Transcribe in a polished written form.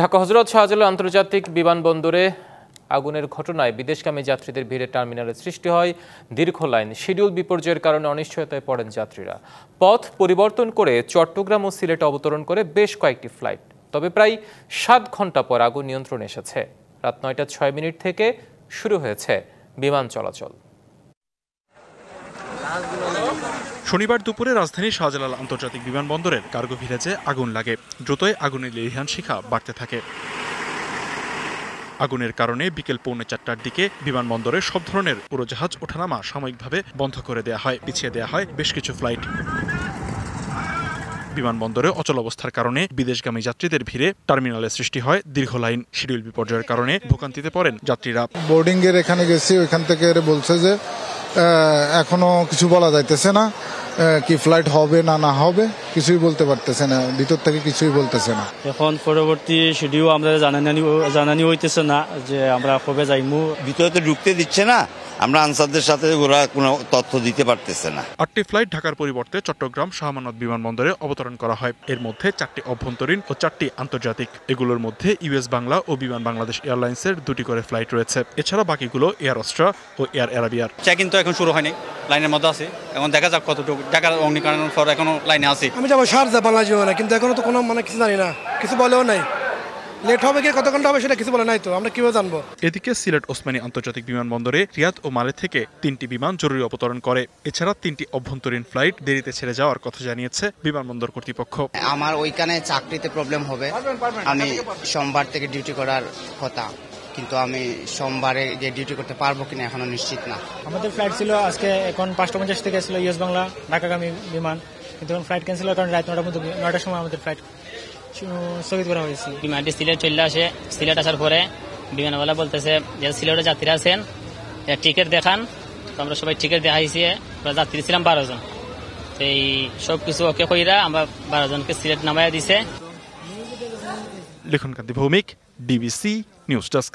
ঢাকা হযরত শাহজালাল আন্তর্জাতিক বিমানবন্দরে আগুনের ঘটনায় বিদেশগামী যাত্রীদের ভিড়ে টার্মিনালে সৃষ্টি হয় দীর্ঘ লাইন। শিডিউল বিপর্যয়ের কারণে অনিশ্চয়তায় পড়েন যাত্রীরা। পথ পরিবর্তন করে চট্টগ্রাম ও সিলেটে অবতরণ করে বেশ কয়েকটি ফ্লাইট। তবে প্রায় 7 ঘন্টা পর আগুন নিয়ন্ত্রণে এসেছে। রাত 9টা 6 মিনিট থেকে শুরু হয়েছে বিমান চলাচল। শনিবার দুপুরে রাজধানীর শাহজালাল আন্তর্জাতিক বিমানবন্দরের কার্গো ভিলেজে আগুন লাগে। দ্রুতই আগুনের লেলিহান শিখা বাড়তে থাকে। আগুনের কারণে বিকেল 3:45টার দিকে বিমানবন্দরে সব ধরনের উড়োজাহাজ ওঠানামা সাময়িকভাবে বন্ধ করে দেওয়া হয়, পিছিয়ে দেওয়া হয় বেশ কিছু ফ্লাইট। বিমানবন্দরে অচলাবস্থার কারণে বিদেশগামী যাত্রীদের ভিড়ে টার্মিনালে সৃষ্টি হয় দীর্ঘ লাইন। শিডিউল বিপর্যয়ের কারণে ভোগান্তিতে পড়েন যাত্রীরা। বোর্ডিং এর এখানে গেছি, ওইখান থেকে বলছে যে এখনো কিছু বলা যাইতেছে না, কি ফ্লাইট হবে না না হবে কিছুই বলতে পারতেছে না, ভিতর থেকে কিছুই বলতেছে না। এখন পরবর্তী শিডিউল আমরা জানানি হইতেছে না যে আমরা কবে যাইমু। ভিতরে তো ঢুকতে দিচ্ছে না, আমরা আনসারদের সাথে ওরা কোনো তথ্য দিতে পারতেছে না। 8টি ফ্লাইট ঢাকার পরিবর্তে চট্টগ্রাম শাহ আমানত বিমানবন্দরে অবতরণ করা হয়। এর মধ্যে 4টি অভ্যন্তরীণ ও 4টি আন্তর্জাতিক। এগুলোর মধ্যে ইউএস বাংলা ও বিমান বাংলাদেশ এয়ারলাইন্সের 2টি করে ফ্লাইট রয়েছে। এছাড়া বাকিগুলো এয়ার অস্ট্রা ও এয়ার অ্যারাবিয়ার। চেকিং তো এখন শুরু হয়নি, লাইনের মধ্যে আছে। এখন দেখা যাক কতটুকু ঢাকার অগ্নিকাণ্ডের পর এখনো লাইনে আছে। আমি যাবো শারজা বাংলাদেশ বিমানে, কিন্তু এখনো তো কোনো কিছু জানি না, কিছু বলেও নাই। লেট হবে কি কত ঘন্টা হবে সেটা কিছু বলে নাই, তো আমরা কিভাবে জানবো। এদিকে সিলেট ওসমানী আন্তর্জাতিক বিমানবন্দরে রিয়াদ ও মালে থেকে 3টি বিমান জরুরি অবতরণ করে। এছাড়া 3টি অভ্যন্তরীণ ফ্লাইট দেরিতে ছেড়ে যাওয়ার কথা জানিয়েছে বিমানবন্দর কর্তৃপক্ষ। আমার ওইখানে চাকরিতে প্রবলেম হবে, আমি সোমবার থেকে ডিউটি করার কথা, কিন্তু আমি সোমবারে যে ডিউটি করতে পারবো কিনা এখনো নিশ্চিত না। আমাদের ফ্লাইট ছিল আজকে এখন 5:50 থেকে ছিল ইউএস বাংলা ঢাকাগামী বিমান, কিন্তু এখন ফ্লাইট ক্যান্সেল হওয়ার কারণে রাত 9টার সময় আমাদের ফ্লাইট স্থগিত করা হয়েছে। বিমানটি সিলেট চলে আসে। সিলেট আসার পরে বিমানওয়ালা বলতেছে যে সিলেটের যাত্রীরা আছেন, টিকিট দেখান। তো আমরা সবাই টিকিট দেখাইছি, যাত্রী ছিলাম 12 জন। এই সব কিছু ওকে কইরা আমরা 12 জনকে সিলেট নামাইয়া দিছে। লিখনকান্তি ভৌমিক, ডিবিসি নিউজ ডেস্ক।